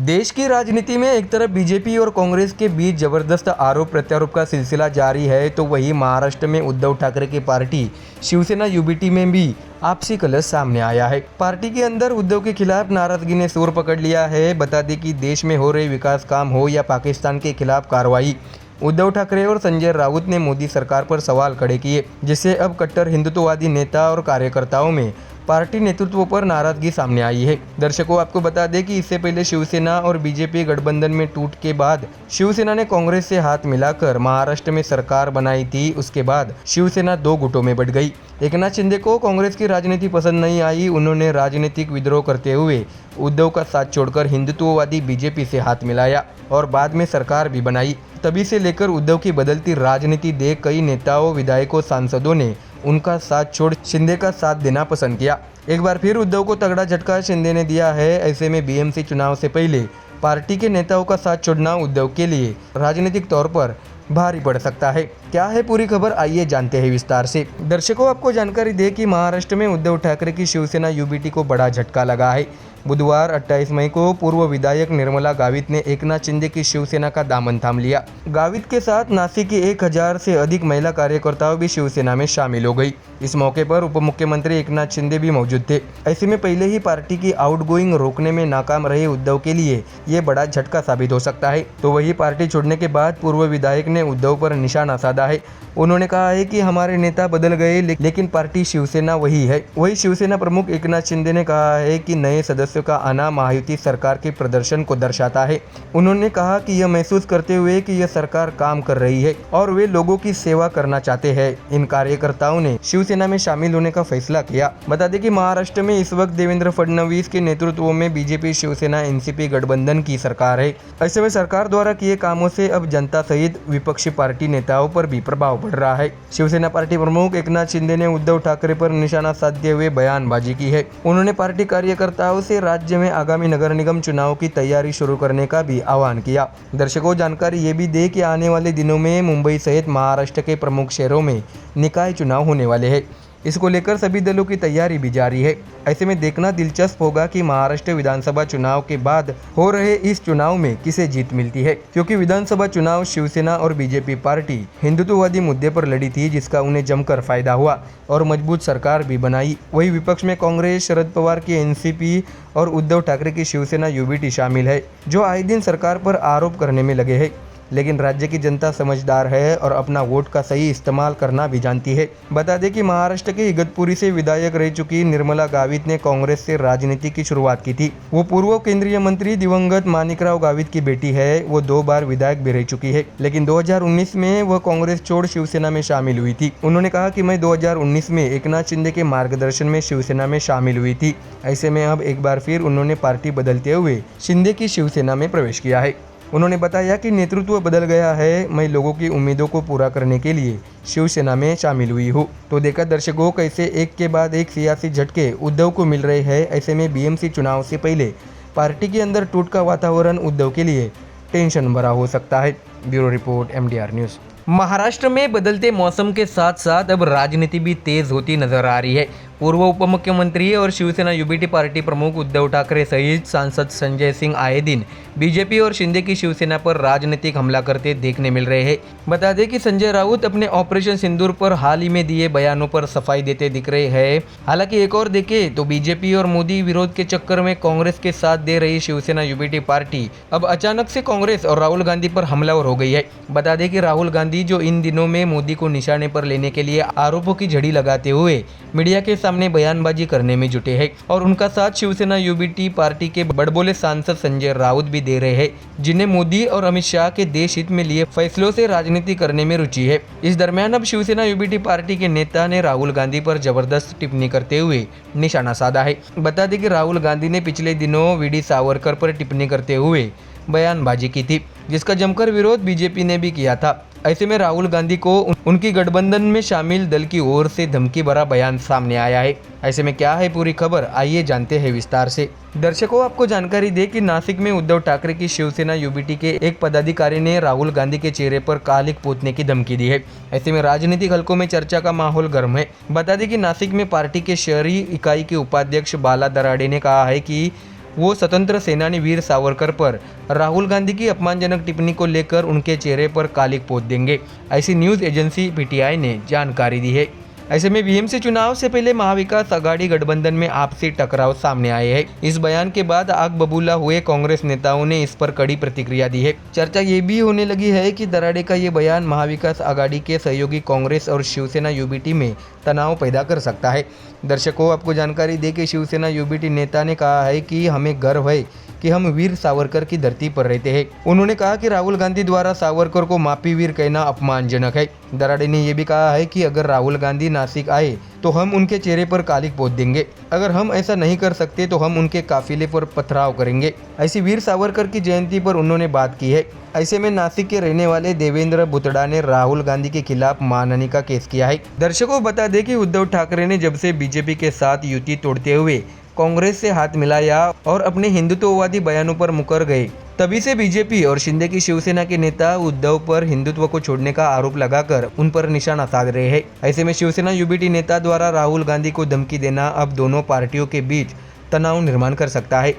देश की राजनीति में एक तरफ बीजेपी और कांग्रेस के बीच जबरदस्त आरोप प्रत्यारोप का सिलसिला जारी है, तो वहीं महाराष्ट्र में उद्धव ठाकरे की पार्टी शिवसेना यूबीटी में भी आपसी कलह सामने आया है। पार्टी के अंदर उद्धव के खिलाफ नाराजगी ने जोर पकड़ लिया है। बता दें कि देश में हो रहे विकास काम हो या पाकिस्तान के खिलाफ कार्रवाई, उद्धव ठाकरे और संजय राउत ने मोदी सरकार पर सवाल खड़े किए, जिससे अब कट्टर हिंदुत्ववादी नेता और कार्यकर्ताओं में पार्टी नेतृत्व पर नाराजगी सामने आई है। दर्शकों, आपको बता दें कि इससे पहले शिवसेना और बीजेपी गठबंधन में टूट के बाद शिवसेना ने कांग्रेस से हाथ मिलाकर महाराष्ट्र में सरकार बनाई थी। उसके बाद शिवसेना दो गुटों में बंट गई। एकनाथ शिंदे को कांग्रेस की राजनीति पसंद नहीं आई। उन्होंने राजनीतिक विद्रोह करते हुए उद्धव का साथ छोड़कर हिंदुत्ववादी बीजेपी से हाथ मिलाया और बाद में सरकार भी बनाई। तभी से लेकर उद्धव की बदलती राजनीति देख कई नेताओं, विधायकों, सांसदों ने उनका साथ छोड़ शिंदे का साथ देना पसंद किया। एक बार फिर उद्धव को तगड़ा झटका शिंदे ने दिया है। ऐसे में बीएमसी चुनाव से पहले पार्टी के नेताओं का साथ छोड़ना उद्धव के लिए राजनीतिक तौर पर भारी पड़ सकता है। क्या है पूरी खबर, आइए जानते हैं विस्तार से। दर्शकों, आपको जानकारी दे कि महाराष्ट्र में उद्धव ठाकरे की शिवसेना यूबीटी को बड़ा झटका लगा है। बुधवार 28 मई को पूर्व विधायक निर्मला गावित ने एकनाथ शिंदे की शिवसेना का दामन थाम लिया। गावित के साथ नासिक की 1000 से अधिक महिला कार्यकर्ताओं भी शिवसेना में शामिल हो गई। इस मौके पर उप मुख्यमंत्री एकनाथ शिंदे भी मौजूद थे। ऐसे में पहले ही पार्टी की आउटगोइंग रोकने में नाकाम रहे उद्धव के लिए ये बड़ा झटका साबित हो सकता है। तो वही पार्टी छोड़ने के बाद पूर्व विधायक ने उद्धव पर निशाना साधा है। उन्होंने कहा है कि हमारे नेता बदल गए लेकिन पार्टी शिवसेना वही है। वही शिवसेना प्रमुख एकनाथ शिंदे ने कहा है कि नए सदस्यों का आना महायुति सरकार के प्रदर्शन को दर्शाता है। उन्होंने कहा कि यह महसूस करते हुए कि यह सरकार काम कर रही है और वे लोगों की सेवा करना चाहते हैं। इन कार्यकर्ताओं ने शिवसेना में शामिल होने का फैसला किया। बता दें कि महाराष्ट्र में इस वक्त देवेंद्र फडणवीस के नेतृत्व में बीजेपी शिवसेना एनसीपी गठबंधन की सरकार है। ऐसे में सरकार द्वारा किए कामों से अब जनता सहित विपक्षी पार्टी नेताओं पर भी प्रभाव पड़ रहा है। शिवसेना पार्टी प्रमुख एकनाथ शिंदे ने उद्धव ठाकरे पर निशाना साधते हुए बयानबाजी की है। उन्होंने पार्टी कार्यकर्ताओं से राज्य में आगामी नगर निगम चुनाव की तैयारी शुरू करने का भी आह्वान किया। दर्शकों, जानकारी ये भी दे कि आने वाले दिनों में मुंबई सहित महाराष्ट्र के प्रमुख शहरों में निकाय चुनाव होने वाले हैं। इसको लेकर सभी दलों की तैयारी भी जारी है। ऐसे में देखना दिलचस्प होगा कि महाराष्ट्र विधानसभा चुनाव के बाद हो रहे इस चुनाव में किसे जीत मिलती है, क्योंकि विधानसभा चुनाव शिवसेना और बीजेपी पार्टी हिंदुत्ववादी मुद्दे पर लड़ी थी, जिसका उन्हें जमकर फायदा हुआ और मजबूत सरकार भी बनाई। वही विपक्ष में कांग्रेस, शरद पवार की एनसीपी और उद्धव ठाकरे की शिवसेना यूबीटी शामिल है, जो आए दिन सरकार पर आरोप करने में लगे हैं। लेकिन राज्य की जनता समझदार है और अपना वोट का सही इस्तेमाल करना भी जानती है। बता दें कि महाराष्ट्र के इगतपुरी से विधायक रह चुकी निर्मला गावित ने कांग्रेस से राजनीति की शुरुआत की थी। वो पूर्व केंद्रीय मंत्री दिवंगत माणिकराव गावित की बेटी है। वो 2 बार विधायक भी रह चुकी है, लेकिन 2019 में वह कांग्रेस छोड़ शिवसेना में शामिल हुई थी। उन्होंने कहा कि मैं 2019 में एकनाथ शिंदे के मार्गदर्शन में शिवसेना में शामिल हुई थी। ऐसे में अब एक बार फिर उन्होंने पार्टी बदलते हुए शिंदे की शिवसेना में प्रवेश किया है। उन्होंने बताया कि नेतृत्व बदल गया है। मैं लोगों की उम्मीदों को पूरा करने के लिए शिवसेना में शामिल हुई हूँ। तो देखा दर्शकों, कैसे एक के बाद एक सियासी झटके उद्धव को मिल रहे हैं। ऐसे में बीएमसी चुनाव से पहले पार्टी के अंदर टूट का वातावरण उद्धव के लिए टेंशन भरा हो सकता है। Bureau report, MDR news. Maharashtra में बदलते मौसम के साथ साथ अब राजनीति भी तेज होती नजर आ रही है। पूर्व उप मुख्यमंत्री और शिवसेना यूबीटी पार्टी प्रमुख उद्धव ठाकरे सहित सांसद संजय सिंह आए दिन बीजेपी और शिंदे की शिवसेना पर राजनीतिक हमला करते देखने मिल रहे हैं। बता दें कि संजय राउत अपने ऑपरेशन सिंदूर पर हाल ही में दिए बयानों पर सफाई देते दिख रहे हैं। हालांकि एक और देखें तो बीजेपी और मोदी विरोध के चक्कर में कांग्रेस के साथ दे रही शिवसेना यूबीटी पार्टी अब अचानक से कांग्रेस और राहुल गांधी पर हमलावर हो गई है। बता दें कि राहुल गांधी जो इन दिनों में मोदी को निशाने पर लेने के लिए आरोपों की झड़ी लगाते हुए मीडिया के सामने बयानबाजी करने में जुटे हैं और उनका साथ शिवसेना यूबीटी पार्टी के बड़बोले सांसद संजय राउत भी दे रहे हैं, जिन्हें मोदी और अमित शाह के देश हित में लिए फैसलों से राजनीति करने में रुचि है। इस दरमियान अब शिवसेना यूबीटी पार्टी के नेता ने राहुल गांधी पर जबरदस्त टिप्पणी करते हुए निशाना साधा है। बता दें कि राहुल गांधी ने पिछले दिनों वीडी सावरकर पर टिप्पणी करते हुए बयानबाजी की थी, जिसका जमकर विरोध बीजेपी ने भी किया था। ऐसे में राहुल गांधी को उनकी गठबंधन में शामिल दल की ओर से धमकी भरा बयान सामने आया है। ऐसे में क्या है पूरी खबर, आइए जानते हैं विस्तार से। दर्शकों, आपको जानकारी दे कि नासिक में उद्धव ठाकरे की शिवसेना यूबीटी के एक पदाधिकारी ने राहुल गांधी के चेहरे पर कालिक पोतने की धमकी दी है। ऐसे में राजनीतिक हलकों में चर्चा का माहौल गर्म है। बता दें कि नासिक में पार्टी के शहरी इकाई के उपाध्यक्ष बाला दराड़े ने कहा है कि वो स्वतंत्र सेनानी वीर सावरकर पर राहुल गांधी की अपमानजनक टिप्पणी को लेकर उनके चेहरे पर कालिक पोत देंगे, ऐसी न्यूज़ एजेंसी पीटीआई ने जानकारी दी है। ऐसे में बीएमसी चुनाव से पहले महाविकास आघाड़ी गठबंधन में आपसी टकराव सामने आए हैं। इस बयान के बाद आग बबूला हुए कांग्रेस नेताओं ने इस पर कड़ी प्रतिक्रिया दी है। चर्चा ये भी होने लगी है कि दराड़े का ये बयान महाविकास आघाड़ी के सहयोगी कांग्रेस और शिवसेना यूबीटी में तनाव पैदा कर सकता है। दर्शकों, आपको जानकारी दे कि शिवसेना यूबीटी नेता ने कहा है कि हमें गर्व है कि हम वीर सावरकर की धरती पर रहते हैं। उन्होंने कहा कि राहुल गांधी द्वारा सावरकर को मापी वीर कहना अपमानजनक है। दराड़े ने यह भी कहा है कि अगर राहुल गांधी नासिक आए तो हम उनके चेहरे पर कालिक पोत देंगे। अगर हम ऐसा नहीं कर सकते तो हम उनके काफिले पर पथराव करेंगे। ऐसी वीर सावरकर की जयंती पर उन्होंने बात की है। ऐसे में नासिक के रहने वाले देवेंद्र बुतड़ा ने राहुल गांधी के खिलाफ मानहानि का केस किया है। दर्शकों, बता दें कि उद्धव ठाकरे ने जब से बीजेपी के साथ युति तोड़ते हुए कांग्रेस से हाथ मिलाया और अपने हिंदुत्ववादी बयानों पर मुकर गए, तभी से बीजेपी और शिंदे की शिवसेना के नेता उद्धव पर हिंदुत्व को छोड़ने का आरोप लगाकर उन पर निशाना साध रहे हैं। ऐसे में शिवसेना यूबीटी नेता द्वारा राहुल गांधी को धमकी देना अब दोनों पार्टियों के बीच तनाव निर्माण कर सकता है।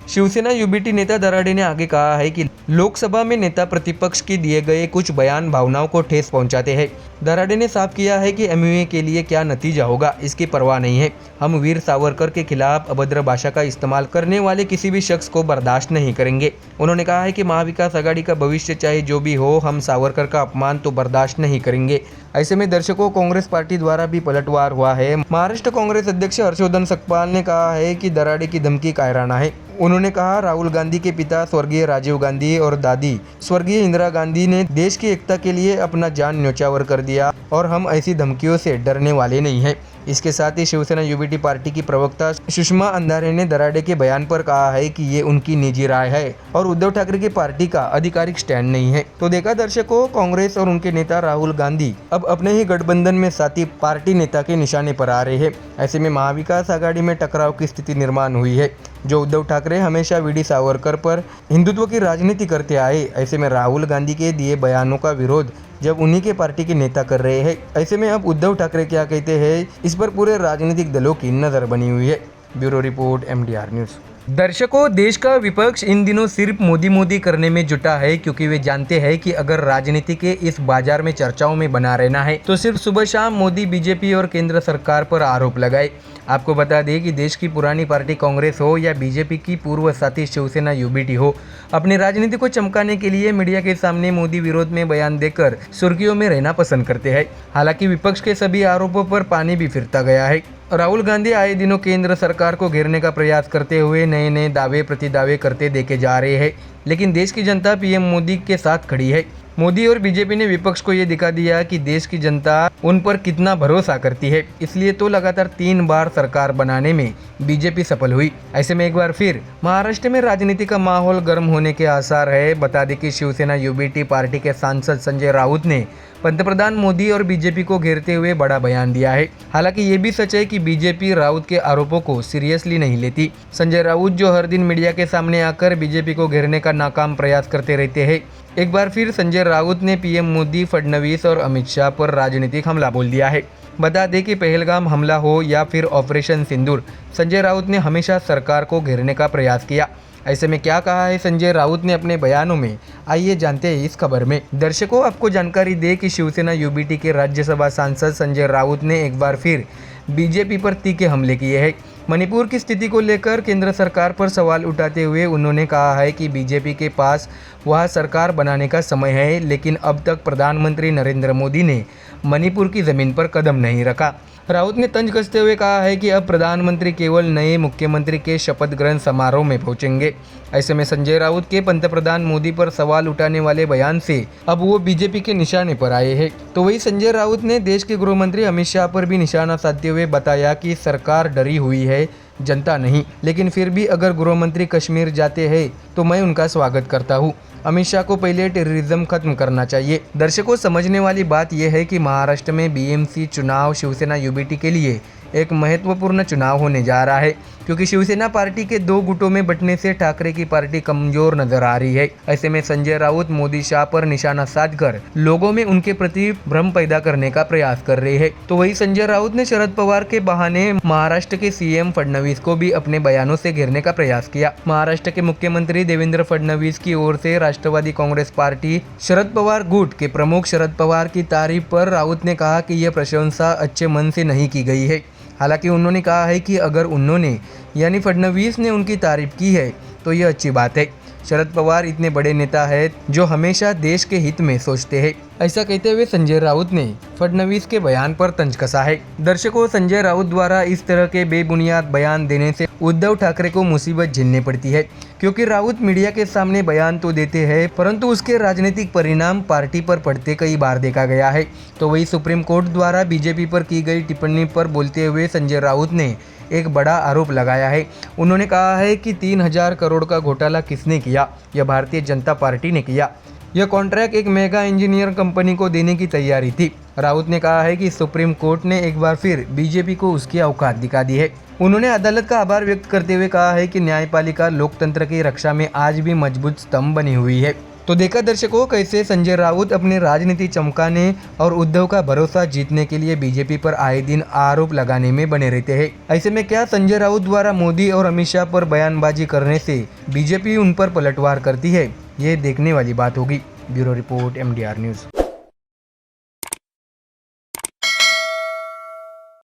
शिवसेना यूबीटी नेता दराड़े ने आगे कहा है कि लोकसभा में नेता प्रतिपक्ष की दिए गए कुछ बयान भावनाओं को ठेस पहुंचाते हैं। दराड़े ने साफ किया है कि एमयूए के लिए क्या नतीजा होगा इसकी परवाह नहीं है। हम वीर सावरकर के खिलाफ अभद्र भाषा का इस्तेमाल करने वाले किसी भी शख्स को बर्दाश्त नहीं करेंगे। उन्होंने कहा है कि महाविकास आघाड़ी का भविष्य चाहे जो भी हो, हम सावरकर का अपमान तो बर्दाश्त नहीं करेंगे। ऐसे में दर्शकों, कांग्रेस पार्टी द्वारा भी पलटवार हुआ है। महाराष्ट्र कांग्रेस अध्यक्ष हर्षवर्धन सकपाल ने कहा है कि दराड़े की धमकी कायराना है। उन्होंने कहा, राहुल गांधी के पिता स्वर्गीय राजीव गांधी और दादी स्वर्गीय इंदिरा गांधी ने देश की एकता के लिए अपना जान न्योछावर कर दिया और हम ऐसी धमकियों से डरने वाले नहीं हैं। इसके साथ ही शिवसेना यूबीटी पार्टी की प्रवक्ता सुषमा अंधारे ने दराड़े के बयान पर कहा है कि ये उनकी निजी राय है और उद्धव ठाकरे की पार्टी का आधिकारिक स्टैंड नहीं है। तो देखा दर्शकों, कांग्रेस और उनके नेता राहुल गांधी अब अपने ही गठबंधन में साथी पार्टी नेता के निशाने पर आ रहे हैं। ऐसे में महाविकास आघाड़ी में टकराव की स्थिति निर्माण हुई है। जो उद्धव ठाकरे हमेशा वीडी सावरकर पर हिंदुत्व की राजनीति करते आए, ऐसे में राहुल गांधी के दिए बयानों का विरोध जब उन्हीं के पार्टी के नेता कर रहे हैं, ऐसे में अब उद्धव ठाकरे क्या कहते हैं इस पर पूरे राजनीतिक दलों की नज़र बनी हुई है। Bureau report, MDR news. दर्शकों, देश का विपक्ष इन दिनों सिर्फ मोदी मोदी करने में जुटा है, क्योंकि वे जानते हैं कि अगर राजनीति के इस बाजार में चर्चाओं में बना रहना है तो सिर्फ सुबह शाम मोदी, बीजेपी और केंद्र सरकार पर आरोप लगाए। आपको बता दें कि देश की पुरानी पार्टी कांग्रेस हो या बीजेपी की पूर्व साथी शिवसेना यूबीटी हो, अपनी राजनीति को चमकाने के लिए मीडिया के सामने मोदी विरोध में बयान देकर सुर्खियों में रहना पसंद करते हैं। हालांकि विपक्ष के सभी आरोपों पर पानी भी फिरता गया है। राहुल गांधी आए दिनों केंद्र सरकार को घेरने का प्रयास करते हुए नए नए दावे प्रतिदावे करते देखे जा रहे हैं, लेकिन देश की जनता पीएम मोदी के साथ खड़ी है। मोदी और बीजेपी ने विपक्ष को ये दिखा दिया कि देश की जनता उन पर कितना भरोसा करती है। इसलिए तो लगातार 3 बार सरकार बनाने में बीजेपी सफल हुई। ऐसे में एक बार फिर महाराष्ट्र में राजनीति का माहौल गर्म होने के आसार है। बता दें कि शिवसेना यूबीटी पार्टी के सांसद संजय राउत ने पंतप्रधान मोदी और बीजेपी को घेरते हुए बड़ा बयान दिया है। हालांकि ये भी सच है कि बीजेपी राउत के आरोपों को सीरियसली नहीं लेती। संजय राउत जो हर दिन मीडिया के सामने आकर बीजेपी को घेरने का नाकाम प्रयास करते रहते हैं, एक बार फिर संजय राउत ने पीएम मोदी, फडणवीस और अमित शाह पर राजनीतिक हमला बोल दिया है। बता दें कि पहलगाम हमला हो या फिर ऑपरेशन सिंदूर, संजय राउत ने हमेशा सरकार को घेरने का प्रयास किया। ऐसे में क्या कहा है संजय राउत ने अपने बयानों में, आइए जानते हैं इस खबर में। दर्शकों, आपको जानकारी दे कि शिवसेना यूबीटी के राज्यसभा सांसद संजय राउत ने एक बार फिर बीजेपी पर तीखे हमले किए हैं। मणिपुर की स्थिति को लेकर केंद्र सरकार पर सवाल उठाते हुए उन्होंने कहा है कि बीजेपी के पास वह सरकार बनाने का समय है, लेकिन अब तक प्रधानमंत्री नरेंद्र मोदी ने मणिपुर की ज़मीन पर कदम नहीं रखा। राउत ने तंज कसते हुए कहा है कि अब प्रधानमंत्री केवल नए मुख्यमंत्री के शपथ ग्रहण समारोह में पहुंचेंगे। ऐसे में संजय राउत के पंतप्रधान मोदी पर सवाल उठाने वाले बयान से अब वो बीजेपी के निशाने पर आए हैं। तो वही संजय राउत ने देश के गृह मंत्री अमित शाह पर भी निशाना साधते हुए बताया कि सरकार डरी हुई है, जनता नहीं, लेकिन फिर भी अगर गृह मंत्री कश्मीर जाते हैं तो मैं उनका स्वागत करता हूँ। अमित शाह को पहले टेररिज्म खत्म करना चाहिए। दर्शकों, समझने वाली बात यह है कि महाराष्ट्र में बीएमसी चुनाव शिवसेना यूबीटी के लिए एक महत्वपूर्ण चुनाव होने जा रहा है, क्योंकि शिवसेना पार्टी के दो गुटों में बंटने से ठाकरे की पार्टी कमजोर नजर आ रही है। ऐसे में संजय राउत मोदी शाह पर निशाना साधकर लोगों में उनके प्रति भ्रम पैदा करने का प्रयास कर रहे हैं। तो वही संजय राउत ने शरद पवार के बहाने महाराष्ट्र के सीएम फडणवीस को भी अपने बयानों से घेरने का प्रयास किया। महाराष्ट्र के मुख्यमंत्री देवेंद्र फडणवीस की ओर से राष्ट्रवादी कांग्रेस पार्टी शरद पवार गुट के प्रमुख शरद पवार की तारीफ पर राउत ने कहा कि यह प्रशंसा अच्छे मन से नहीं की गई है। हालांकि उन्होंने कहा है कि अगर उन्होंने यानी फडणवीस ने उनकी तारीफ की है तो यह अच्छी बात है। शरद पवार इतने बड़े नेता हैं जो हमेशा देश के हित में सोचते हैं, ऐसा कहते हुए संजय राउत ने फडणवीस के बयान पर तंज कसा है। दर्शकों, संजय राउत द्वारा इस तरह के बेबुनियाद बयान देने से उद्धव ठाकरे को मुसीबत झेलनी पड़ती है, क्योंकि राउत मीडिया के सामने बयान तो देते हैं परंतु उसके राजनीतिक परिणाम पार्टी पर पड़ते कई बार देखा गया है। तो वही सुप्रीम कोर्ट द्वारा बीजेपी पर की गई टिप्पणी पर बोलते हुए संजय राउत ने एक बड़ा आरोप लगाया है। उन्होंने कहा है कि 3000 करोड़ का घोटाला किसने किया? यह भारतीय जनता पार्टी ने किया। यह कॉन्ट्रैक्ट एक मेगा इंजीनियर कंपनी को देने की तैयारी थी। राउत ने कहा है कि सुप्रीम कोर्ट ने एक बार फिर बीजेपी को उसकी औकात दिखा दी है। उन्होंने अदालत का आभार व्यक्त करते हुए कहा है कि न्यायपालिका लोकतंत्र की रक्षा में आज भी मजबूत स्तंभ बनी हुई है। तो देखा दर्शकों, कैसे संजय राउत अपनी राजनीति चमकाने और उद्धव का भरोसा जीतने के लिए बीजेपी पर आए दिन आरोप लगाने में बने रहते हैं। ऐसे में क्या संजय राउत द्वारा मोदी और अमित शाह पर बयानबाजी करने से बीजेपी उन पर पलटवार करती है? ये देखने वाली बात होगी। Bureau report MDR news.